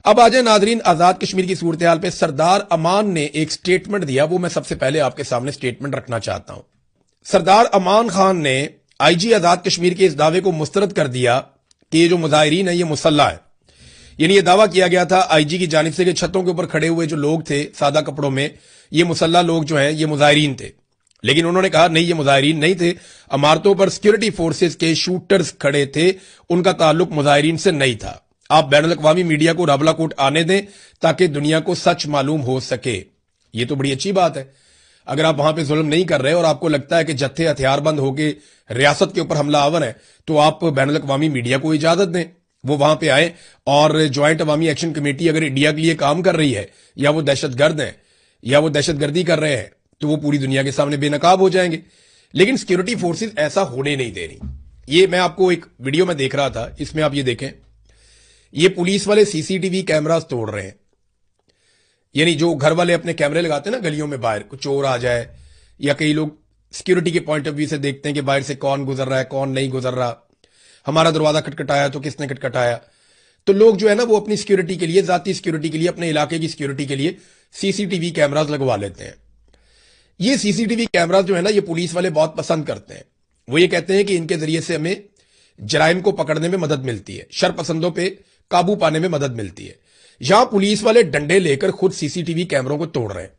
اب آجائیں ناظرین آزاد کشمیر کی صورتحال پہ. سردار امان نے ایک سٹیٹمنٹ دیا, وہ میں سب سے پہلے آپ کے سامنے سٹیٹمنٹ رکھنا چاہتا ہوں. سردار امان خان نے آئی جی آزاد کشمیر کے اس دعوے کو مسترد کر دیا کہ یہ جو مظاہرین ہیں یہ مسلح ہے. یعنی یہ دعویٰ کیا گیا تھا آئی جی کی جانب سے کہ چھتوں کے اوپر کھڑے ہوئے جو لوگ تھے سادہ کپڑوں میں, یہ مسلح لوگ جو ہیں یہ مظاہرین تھے. لیکن انہوں نے کہا نہیں, یہ مظاہرین نہیں تھے, عمارتوں پر سیکورٹی فورسز کے شوٹرز کھڑے تھے, ان کا تعلق مظاہرین سے نہیں تھا. آپ بین الاقوامی میڈیا کو رابلہ کوٹ آنے دیں تاکہ دنیا کو سچ معلوم ہو سکے. یہ تو بڑی اچھی بات ہے. اگر آپ وہاں پہ ظلم نہیں کر رہے اور آپ کو لگتا ہے کہ جتھے ہتھیار بند ہو کے ریاست کے اوپر حملہ آور ہے, تو آپ بین الاقوامی میڈیا کو اجازت دیں, وہ وہاں پہ آئے, اور جوائنٹ عوامی ایکشن کمیٹی اگر انڈیا کے لیے کام کر رہی ہے یا وہ دہشت گرد ہیں یا وہ دہشت گردی کر رہے ہیں تو وہ پوری دنیا کے سامنے بے نقاب ہو جائیں گے. لیکن سیکورٹی فورسز ایسا ہونے نہیں دے رہی. یہ میں آپ کو ایک ویڈیو میں دیکھ رہا تھا, اس میں آپ یہ دیکھیں, یہ پولیس والے سی سی ٹی وی کیمراز توڑ رہے ہیں. یعنی جو گھر والے اپنے کیمرے لگاتے ہیں نا گلیوں میں, باہر کوئی چور آ جائے یا کئی لوگ سیکورٹی کے پوائنٹ آف ویو سے دیکھتے ہیں کہ باہر سے کون گزر رہا ہے کون نہیں گزر رہا, ہمارا دروازہ کھٹکھٹایا تو کس نے کھٹکھٹایا. تو لوگ جو ہے نا وہ اپنی سیکورٹی کے لیے, ذاتی سیکورٹی کے لیے, اپنے علاقے کی سیکورٹی کے لیے سی سی ٹی وی کیمراز لگوا لیتے ہیں. یہ سی سی ٹی وی کیمراز جو ہے نا یہ پولیس والے بہت پسند کرتے ہیں. وہ یہ کہتے ہیں کہ ان کے ذریعے سے ہمیں جرائم کو پکڑنے میں مدد ملتی ہے, شر پسندوں پہ قابو پانے میں مدد ملتی ہے. یہاں پولیس والے ڈنڈے لے کر خود سی سی ٹی وی کیمروں کو توڑ رہے ہیں.